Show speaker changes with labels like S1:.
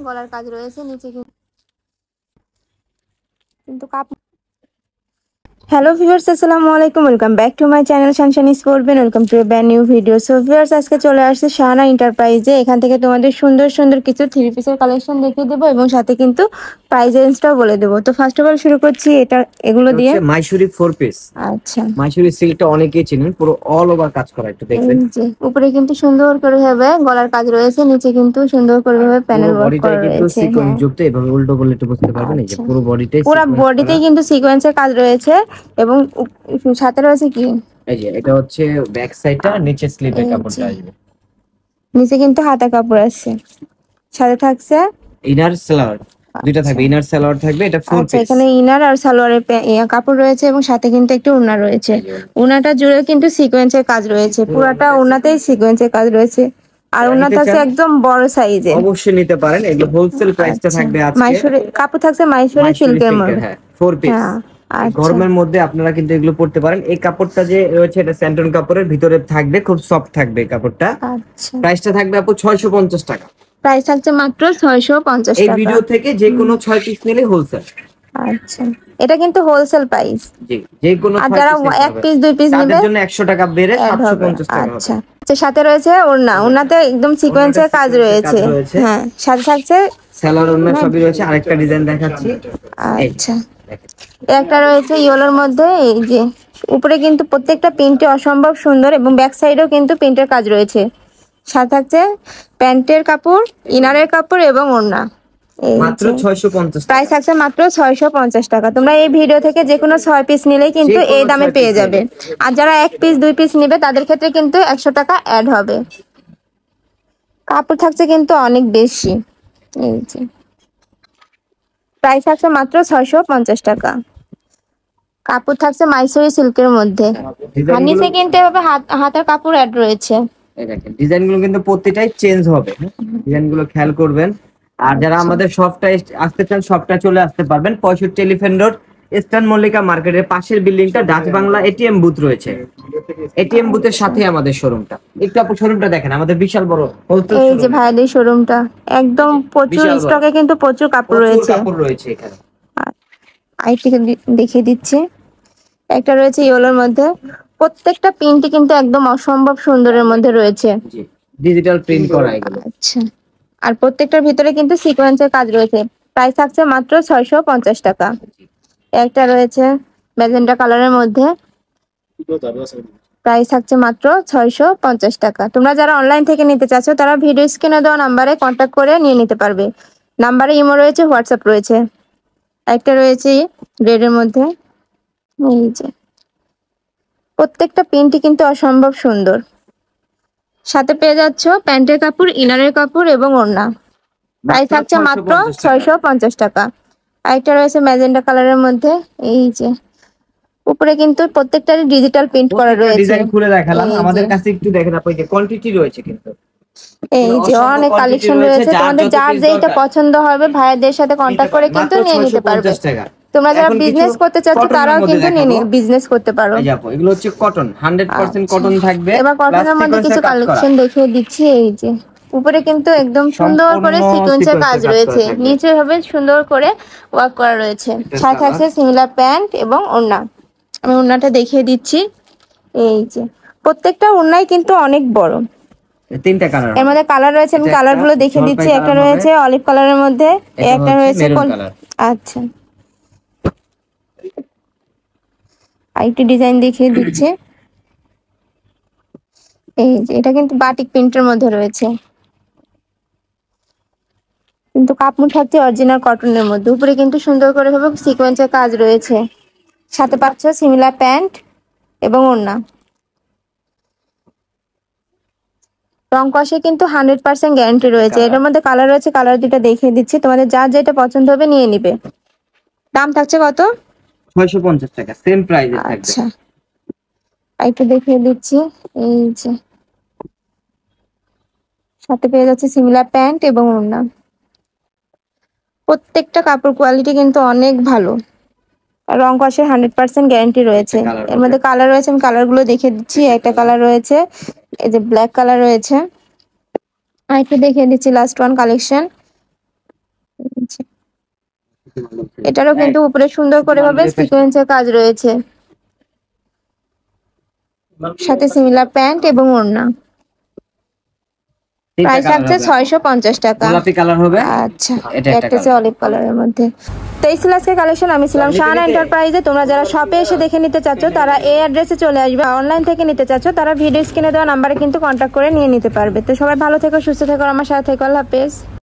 S1: গলার কাজ রয়েছে, নিচে কিন্তু কাপড়। হ্যালো ভিউয়ার্স, আসসালামু আলাইকুম, welcome back to my channel sunshine স্পোর্টবেন। Welcome to a brand new video. So viewers, আজকে চলে আসছে শাহানা এন্টারপ্রাইজে। এখান থেকে তোমাদের সুন্দর সুন্দর কিছু থ্রি পিসের কালেকশন দেখিয়ে দেবো এবং সাথে কিন্তু প্রাইস রেঞ্জটাও বলে দেবো। তো ফার্স্ট অফ অল শুরু করছি এগুলো দিয়ে।
S2: মাইসুরি 4 পিস।
S1: আচ্ছা,
S2: মাইসুরি সিল্কটা অনেকেই চিনেন, পুরো অল ওভার কাজ করা, একটু দেখবেন।
S1: এই যে উপরে কিন্তু সুন্দর করে ভাবে গলার কাজ রয়েছে, নিচে কিন্তু সুন্দর করে ভাবে প্যানেল ওয়ার্ক করা
S2: কিন্তু
S1: রয়েছে।
S2: সিকোয়েন্স
S1: হ্যাঁ,
S2: যুক্ত, এভাবে উল্টো করলে একটু বুঝতে পারবেন। এই যে
S1: আচ্ছা,
S2: পুরো বডিটাই
S1: পুরো
S2: সিকোয়েন্স করা।
S1: বডিতেই কিন্তু সিকোয়েন্সের কাজ রয়েছে এবং সাথে রয়েছে কি,
S2: এই যে এটা হচ্ছে ব্যাক সাইডটা, নিচে স্লিভের
S1: এই যে
S2: কাপড়টা আসবে।
S1: নিচে কিন্তু হাতা কাপড় আছে, সাথে থাকছে
S2: ইনার সালোয়ার দুইটা
S1: আচ্ছা
S2: থাকবে, ইনার সালোয়ার থাকবে, এটা 4
S1: আচ্ছা,
S2: পিস।
S1: এখানে ইনার আর সালোয়ারের কাপড় রয়েছে এবং সাথে কিন্তু একটু ওড়না রয়েছে। ওড়নাটা জুড়ে কিন্তু সিকোয়েন্সের কাজ রয়েছে, পুরাটা ওড়নাতেই সিকোয়েন্সের কাজ রয়েছে। আর
S2: যারা
S1: ওড়না
S2: নিতে
S1: থাকছে
S2: চান
S1: একদম বড় সাইজের।
S2: অবশ্যই নিতে পারেন। এগুলো হোলসেল প্রাইসটা
S1: আচ্ছা,
S2: থাকবে আজকে।
S1: মাইসুরি কাপড় থাকছে, মাইসুরি
S2: মাইসুরি
S1: সিল্কের
S2: সিল্কের,
S1: মধ্যে।
S2: হ্যাঁ, 4 পিস।
S1: হ্যাঁ,
S2: এই
S1: আচ্ছা
S2: গরমের মধ্যে আপনারা কিন্তু এগুলো পড়তে পারেন। এই কাপড়টা যে রয়েছে এটা স্যান্টন কাপড়ের ভিতরে থাকবে, খুব সফট থাকবে এই কাপড়টা।
S1: আচ্ছা,
S2: প্রাইসটা থাকবে আপু 650 টাকা।
S1: প্রাইস থাকছে মাত্র 650
S2: এই
S1: টাকা।
S2: ভিডিও থেকে যে কোনো 6 পিস নিলে হোলসেল।
S1: আচ্ছা, এটা কিন্তু হোলসেল প্রাইস।
S2: জি, যে কোনো
S1: আর
S2: 6
S1: যারা
S2: পিস নিতে
S1: এক
S2: হবে
S1: পিস দুই পিস
S2: তাদের
S1: নেবে
S2: জন্য 100 টাকা বেড়ে
S1: অ্যাড হবে।
S2: 750 টাকা হবে।
S1: আচ্ছা আচ্ছা, সাথে রয়েছে ওড়না, ওড়নাতে একদম
S2: ওনাটা
S1: সিকোয়েন্সের কাজ
S2: সিকোয়েন্সের কাজ
S1: রয়েছে।
S2: রয়েছে,
S1: হ্যাঁ, সাথে থাকছে
S2: সেলার ওন্না
S1: না।
S2: সবই রয়েছে। আরেকটা ডিজাইন দেখাচ্ছি, এই
S1: আচ্ছা,
S2: দেখেন।
S1: একটা রয়েছে ইয়েলোর মধ্যে। এই যে উপরে কিন্তু প্রত্যেকটা প্রিন্টে অসম্ভব সুন্দর এবং ব্যাক সাইডেও কিন্তু প্রিন্টের কাজ রয়েছে। সাথে থাকছে প্যান্টের কাপড়, ইনারের কাপড় এবং ওড়না। এই
S2: মাত্র
S1: যে
S2: 650
S1: প্রাইস
S2: টাকা।
S1: থাকছে মাত্র 650 টাকা। তোমরা এই ভিডিও থেকে যে কোনো 6 পিস নিলেই
S2: যে
S1: কিন্তু এই
S2: কোনো
S1: দামে
S2: 6
S1: পেয়ে
S2: পিস
S1: যাবে।
S2: নিলে
S1: আর যারা এক পিস দুই পিস নেবে তাদের ক্ষেত্রে কিন্তু 100 টাকা অ্যাড হবে। কাপড় থাকছে কিন্তু অনেক বেশি। এই যে প্রাইস থাকছে মাত্র 650 টাকা। কাপড় থাকছে মাইসুরি সিল্কের মধ্যে। আর
S2: ডিজাইনগুলো,
S1: নিচে কিন্তু এভাবে হাতার কাপড় অ্যাড রয়েছে।
S2: এই দেখেন ডিজাইনগুলো কিন্তু প্রতিটাই চেঞ্জ হবে, ডিজাইনগুলো খেয়াল করবেন। আর যারা
S1: আচ্ছা
S2: আমাদের শপটায় আসতে চান, শপটা চলে আসতে পারবেন 65 এলিফ্যান্ট রোড, ইস্টার্ন মল্লিকা মার্কেটের পাশের বিল্ডিংটা ডাচ বাংলা এটিএম বুথ রয়েছে। এটিএম বুথের
S1: আচ্ছা,
S2: সাথে আমাদের শোরুমটা। একটু আপু শোরুমটা দেখেন, আমাদের বিশাল বড় হোলসেল
S1: এই যে
S2: শোরুম।
S1: ভাইদের শোরুমটা একদম প্রচুর
S2: বিশাল বড়,
S1: স্টকে কিন্তু প্রচুর কাপড়
S2: প্রচুর
S1: রয়েছে।
S2: কাপড় রয়েছে এখানে।
S1: আইটিকে দেখিয়ে দিচ্ছি। একটা রয়েছে ইয়েলোর মধ্যে, প্রত্যেকটা প্রিন্টই কিন্তু একদম অসম্ভব সুন্দরের মধ্যে রয়েছে।
S2: জি, ডিজিটাল প্রিন্ট করা এগুলো।
S1: আচ্ছা, আর প্রত্যেকটার ভিতরে কিন্তু সিকোয়েন্সের কাজ রয়েছে। প্রাইস থাকছে মাত্র 650 টাকা। একটা রয়েছে ম্যাজেন্টা কালারের মধ্যে, প্রাইস থাকছে মাত্র 650 টাকা। তোমরা যারা অনলাইন থেকে নিতে চাচ্ছ তারা ভিডিও স্ক্রিনে দেওয়া নাম্বারে কন্ট্যাক্ট করে নিয়ে নিতে পারবে। নাম্বারে ইমো রয়েছে, হোয়াটসঅ্যাপ রয়েছে। একটা রয়েছে রেডের মধ্যে। এই যে প্রত্যেকটা প্রিন্টই কিন্তু অসম্ভব সুন্দর। সাথে পেয়ে যাচ্ছ প্যান্টের কাপড়, ইনারের কাপড় এবং ওড়না। প্রাইস থাকছে মাত্র 650 টাকা। আরেকটা রয়েছে ম্যাজেন্টা কালারের মধ্যে। এই যে উপরে কিন্তু প্রত্যেকটারই ডিজিটাল প্রিন্ট করা রয়েছে।
S2: ডিজাইন খুলে দেখালাম,
S1: এই
S2: আমাদের
S1: যে
S2: কাছে একটু দেখেন আপু, যে কোয়ান্টিটি রয়েছে কিন্তু
S1: এই যে
S2: অসংখ্য
S1: অনেক
S2: কোয়ান্টিটি
S1: কালেকশন
S2: রয়েছে।
S1: রয়েছে।
S2: যার
S1: তোমাদের
S2: যত
S1: যার
S2: পিস
S1: যেটা
S2: দরকার
S1: পছন্দ হবে ভাইয়াদের সাথে
S2: নিতে
S1: কন্ট্যাক্ট করে
S2: পারেন,
S1: কিন্তু
S2: মাত্র
S1: নিয়ে নিতে পারবে।
S2: 650 টাকা।
S1: তোমরা যারা
S2: এখন কিছু
S1: বিজনেস করতে চাচ্ছ
S2: কটনের
S1: তারাও
S2: মধ্যে
S1: কিন্তু
S2: দেখাবো।
S1: বিজনেস করতে পারো।
S2: এই যে আপু, এগুলো হচ্ছে কটন, 100%
S1: আচ্ছা,
S2: কটন থাকবে,
S1: এবার
S2: প্লাস
S1: কটনের মধ্যে কিছু
S2: সিকোয়েন্সের কাজ করা,
S1: কালেকশন দেখিয়ে দিচ্ছি। এই যে উপরে কিন্তু একদম সুন্দর করে
S2: সম্পূর্ণ
S1: সিকোয়েন্সের কাজ
S2: সিকোয়েন্সের কাজ করা
S1: রয়েছে,
S2: থাকবে।
S1: নিচে হবে সুন্দর করে ওয়ার্ক করা রয়েছে।
S2: এটা
S1: সাথে
S2: সালোয়ার,
S1: আছে সিমিলার প্যান্ট এবং ওড়না। আমি ওড়নাটা দেখিয়ে দিচ্ছি। এই যে প্রত্যেকটা ওড়নাই কিন্তু অনেক বড়।
S2: তিনটা কালার
S1: এর
S2: হবে।
S1: মধ্যে কালার রয়েছে, আমি
S2: এটা
S1: কালার
S2: একটা
S1: গুলো দেখিয়ে
S2: জলপাই
S1: দিচ্ছি। একটা
S2: কালার হবে,
S1: রয়েছে অলিভ কালারের মধ্যে,
S2: এটা
S1: একটা
S2: হচ্ছে
S1: রয়েছে
S2: মেরুন কালার।
S1: আচ্ছা, আরেকটি ডিজাইন দেখিয়ে দিচ্ছি। এই যে এটা কিন্তু বাটিক প্রিন্টের মধ্যে রয়েছে, কিন্তু কাপড় থাকছে অরিজিনাল কটনের মধ্যে। উপরে কিন্তু সুন্দর করে ভাবে সিকোয়েন্সের কাজ রয়েছে। সাথে পাচ্ছ সিমিলার প্যান্ট এবং ওড়না। রং কষে কিন্তু 100% গ্যারান্টি রয়েছে। এটার মধ্যে কালার রয়েছে, কালার দুটো দেখিয়ে দিচ্ছি। তোমাদের যার যেটা পছন্দ হবে নিয়ে নিবে। দাম থাকছে কত?
S2: 650 টাকা, সেম প্রাইসে থাকবে।
S1: আচ্ছা, একটু দেখিয়ে দিচ্ছি। এই যে সাথে পেয়ে যাচ্ছে সিমিলার প্যান্ট এবং ওড়না। প্রত্যেকটা কাপড় কোয়ালিটি কিন্তু অনেক ভালো। আর রং কষের 100% গ্যারান্টি
S2: একটা
S1: রয়েছে।
S2: কালার
S1: এর
S2: হবে,
S1: মধ্যে কালার রয়েছে, আমি কালার গুলো দেখিয়ে দিচ্ছি।
S2: একটা
S1: একটা
S2: কালার,
S1: কালার রয়েছে এই যে ব্ল্যাক কালার রয়েছে। আর একটু দেখিয়ে দিচ্ছি লাস্ট ওয়ান কালেকশন। এটারও কিন্তু উপরে সুন্দর করে ভাবে সিকোয়েন্সের কাজ রয়েছে, সাথে সিমিলার প্যান্ট এবং ওড়না। প্রাইস থাকছে 650 টাকা।
S2: গোলাপি কালার হবে।
S1: আচ্ছা, একটা হচ্ছে অলিভ কালারের মধ্যে। তো এই ছিল আজকে কালেকশন। আমি ছিলাম শাহানা এন্টারপ্রাইজে। তোমরা যারা শপে এসে দেখে নিতে চাচ্ছ তারা এই অ্যাড্রেসে চলে আসবে। অনলাইন থেকে নিতে চাচ্ছ তারা ভিডিও স্ক্রিনে দেওয়া নাম্বারে কিন্তু কন্ট্যাক্ট করে নিয়ে নিতে পারবে। তো সবাই ভালো থেকো, সুস্থ থেকো, আমার সাথে থেকো। আল্লাহ হাফেজ।